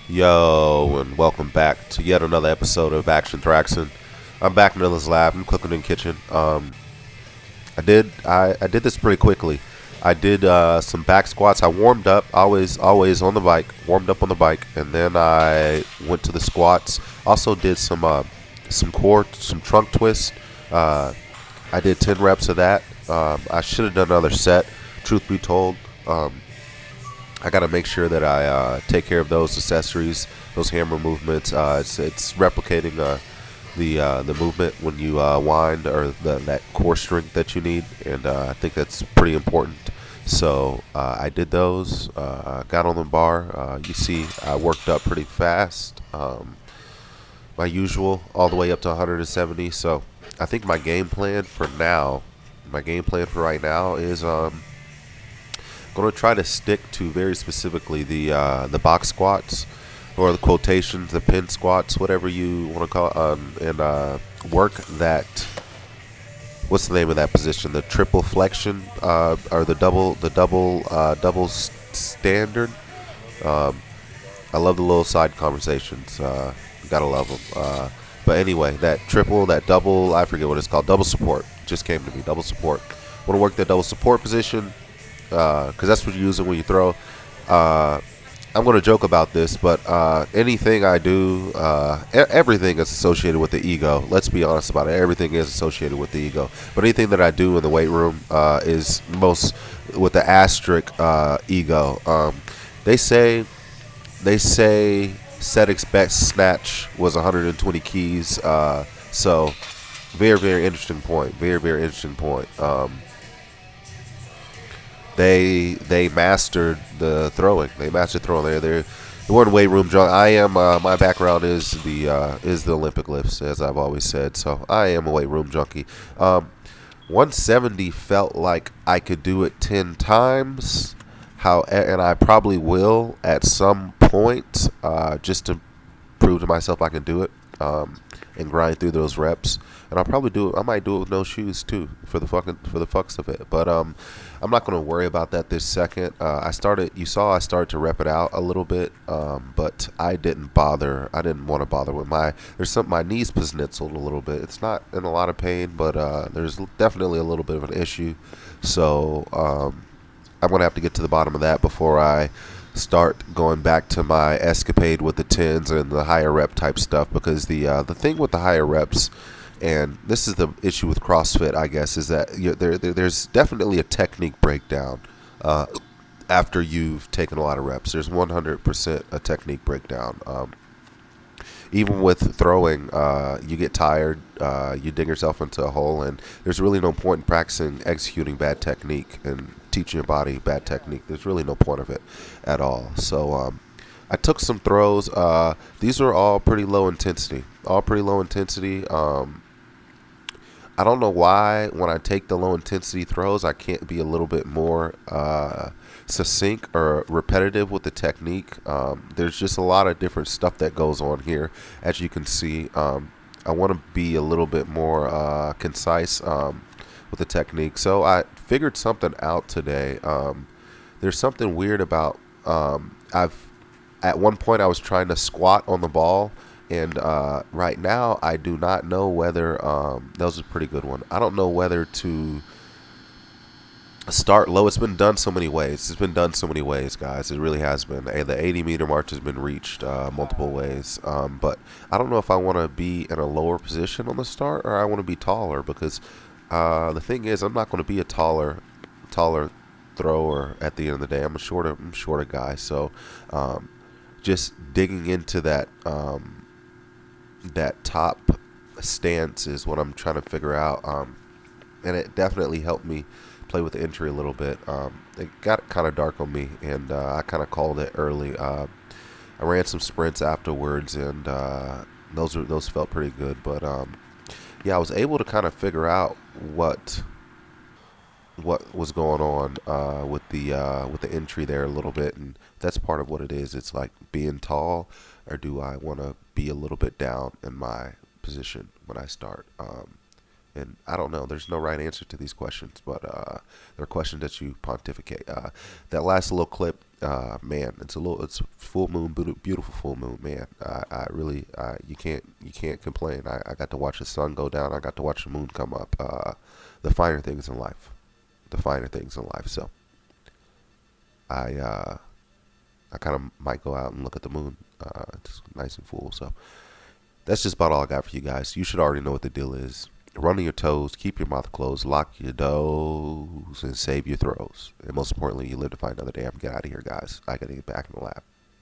Yo, and welcome back to yet another episode of Action Thraxin. I'm back in Nilla's lab. I'm cooking in the kitchen. I did this pretty quickly. I did some back squats. I warmed up, always on the bike. Warmed up on the bike, and then I went to the squats. Also did some core, some trunk twist. Uh, I did 10 reps of that. I should have done another set. Truth be told. I got to make sure that I take care of those accessories, those hammer movements. It's replicating the movement when you wind or that core strength that you need, and I think that's pretty important. So I did those. Got on the bar. You see, I worked up pretty fast. My usual, all the way up to 170. So I think my game plan for right now is going to try to stick to very specifically the box squats or the quotations, the pin squats, whatever you want to call it, and work that. What's the name of that position? The triple flexion or double standard. Um, I love the little side conversations. Gotta love them. But anyway, that triple, that double, I forget what it's called. Double support just came to me. Double support. Want to work that double support position because that's what you're using when you throw. I'm going to joke about this, but anything I do, everything is associated with the ego. Let's be honest about it. Everything is associated with the ego. But anything that I do in the weight room is most with the asterisk ego. They say set expect snatch was 120 keys. So very interesting point. Very interesting point. They mastered the throwing. They mastered throwing. They weren't weight room drunk. I am. My background is the Olympic lifts, as I've always said. So I am a weight room junkie. 170 felt like I could do it 10 times. And I probably will at some point, just to prove to myself I can do it, and grind through those reps. And I'll probably do it. I might do it with no shoes too, for the fucks of it. But I'm not going to worry about that this second. I started to rep it out a little bit, but I didn't bother. I didn't want to bother with my knees psnitzled a little bit. It's not in a lot of pain, but there's definitely a little bit of an issue. So I'm going to have to get to the bottom of that before I start going back to my escapade with the tens and the higher rep type stuff, because the thing with the higher reps, and this is the issue with CrossFit, I guess, is that there's definitely a technique breakdown after you've taken a lot of reps. There's 100% a technique breakdown. Even with throwing, you get tired, you dig yourself into a hole, and there's really no point in practicing executing bad technique and teaching your body bad technique. There's really no point of it at all. So I took some throws. These are all pretty low intensity. I don't know why when I take the low intensity throws, I can't be a little bit more succinct or repetitive with the technique. There's just a lot of different stuff that goes on here, as you can see. I want to be a little bit more concise with the technique. So I figured something out today. There's something weird about at one point I was trying to squat on the ball. And right now, I do not know whether that was a pretty good one. I don't know whether to start low. It's been done so many ways. Guys. It really has been. The 80-meter march has been reached multiple ways. But I don't know if I want to be in a lower position on the start or I want to be taller, because the thing is, I'm not going to be a taller thrower at the end of the day. I'm a shorter guy. So just digging into that top stance is what I'm trying to figure out, and it definitely helped me play with the entry a little bit. It got kind of dark on me, and I kind of called it early. I ran some sprints afterwards, and those felt pretty good. But yeah, I was able to kind of figure out what was going on with the entry there a little bit, and that's part of what it is. It's like being tall, or do I want to be a little bit down in my position when I start? And I don't know. There's no right answer to these questions, but they're questions that you pontificate. That last little clip Man, it's full moon, beautiful full moon, man. I really, you can't complain. I got to watch the sun go down. I got to watch the moon come up. The finer things in life, the finer things in life. So I, I kind of might go out and look at the moon. It's nice and full. So that's just about all I got for you guys. You should already know what the deal is. Run on your toes, keep your mouth closed, lock your doors, and save your throws. And most importantly, you live to fight another day. I'm get out of here, guys. I gotta get back in the lab.